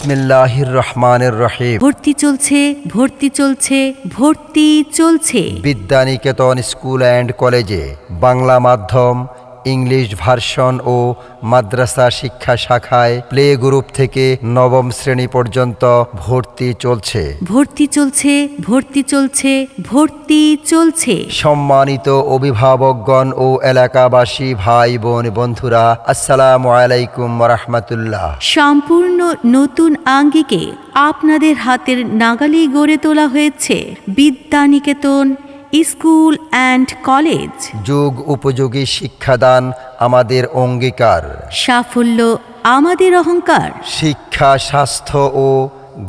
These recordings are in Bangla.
বিসমিল্লাহির রহমানির রহিম। ভর্তি চলছে, ভর্তি চলছে, ভর্তি চলছে। বিদ্যানিকেতন স্কুল অ্যান্ড কলেজে বাংলা মাধ্যম, ইংলিশ ভার্সন ও মাদ্রাসা শিক্ষা শাখায় প্লে গ্রুপ থেকে নবম শ্রেণী পর্যন্ত ভর্তি চলছে। ভর্তি চলছে, ভর্তি চলছে, ভর্তি চলছে। সম্মানিত অভিভাবকগণ ও এলাকাবাসী ভাই বোন বন্ধুরা, আসসালামু আলাইকুম ওয়া রাহমাতুল্লাহ। সম্পূর্ণ নতুন আঙ্গিকে আপনাদের হাতের নাগালেই গড়ে তোলা হয়েছে বিদ্যানিকেতন স্কুল অ্যান্ড কলেজ। যুগ উপযোগী শিক্ষাদান আমাদের অঙ্গীকার, সাফল্য আমাদের অহংকার। শিক্ষা, স্বাস্থ্য ও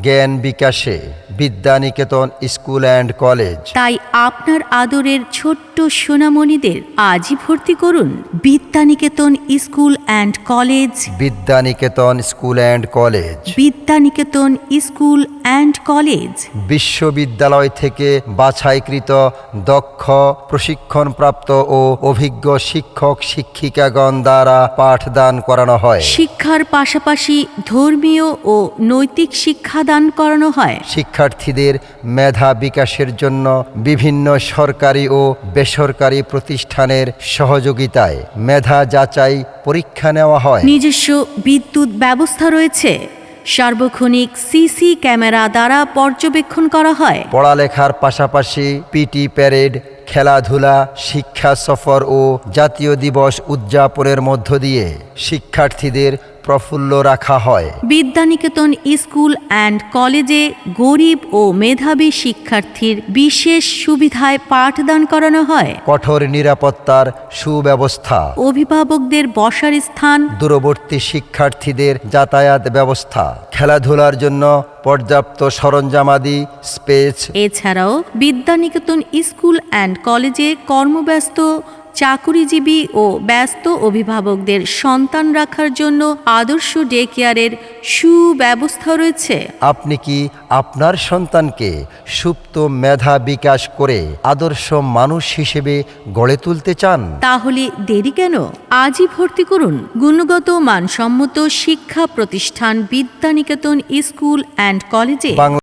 জ্ঞান বিকাশে বিদ্যানিকেতন স্কুল অ্যান্ড কলেজ। তাই আপনার আদরের ছোট্ট সোনামণিদের আজই ভর্তি করুন Vidyaniketan school and college. Vidyaniketan school and college. Vidyaniketan school and college. বিশ্ববিদ্যালয় থেকে বাছাইকৃত দক্ষ, প্রশিক্ষণপ্রাপ্ত ও অভিজ্ঞ শিক্ষক শিক্ষিকাগণ দ্বারা পাঠদান করানো হয়। শিক্ষার পাশাপাশি ধর্মীয় ও নৈতিক শিক্ষাদান করানো হয়। শিক্ষার্থীদের মেধা বিকাশের জন্য বিভিন্ন সরকারি ও বেসরকারি প্রতিষ্ঠানের সহযোগিতায় মেধা যাচাই পরীক্ষা নেওয়া হয়। নিজস্ব বিদ্যুৎ ব্যবস্থা রয়েছে। সার্বক্ষণিক সিসি ক্যামেরা দ্বারা পর্যবেক্ষণ করা হয়। পড়ালেখার পাশাপাশি পিটি প্যারেড, খেলাধুলা, শিক্ষা সফর ও জাতীয় দিবস উদযাপনের মধ্য দিয়ে শিক্ষার্থীদের প্রফুল্ল রাখা হয়। বিদ্যানিকেতন স্কুল অ্যান্ড কলেজে গরিব ও মেধাবী শিক্ষার্থীর বিশেষ সুবিধায় পাঠদান করানো হয়। কঠোর নিরাপত্তার সুব্যবস্থা, অভিভাবকদের বসার স্থান, দূরবর্তী শিক্ষার্থীদের যাতায়াত ব্যবস্থা, খেলাধুলার জন্য পর্যাপ্ত সরঞ্জামাদি, স্পেস। এছাড়াও বিদ্যানিকেতন স্কুল অ্যান্ড কলেজে কর্মব্যস্ত, চাকুরিজীবী ও ব্যস্ত অভিভাবকদের সন্তান রাখার জন্য আদর্শ ডে কেয়ারের সুব্যবস্থা রয়েছে। আপনি কি আপনার সন্তানকে সুপ্ত মেধা বিকাশ করে আদর্শ মানুষ হিসেবে গড়ে তুলতে চান? তাহলে দেরি কেন? আজই ভর্তি করুন গুণগত মানসম্মত শিক্ষা প্রতিষ্ঠান বিদ্যানিকেতন স্কুল অ্যান্ড কলেজে।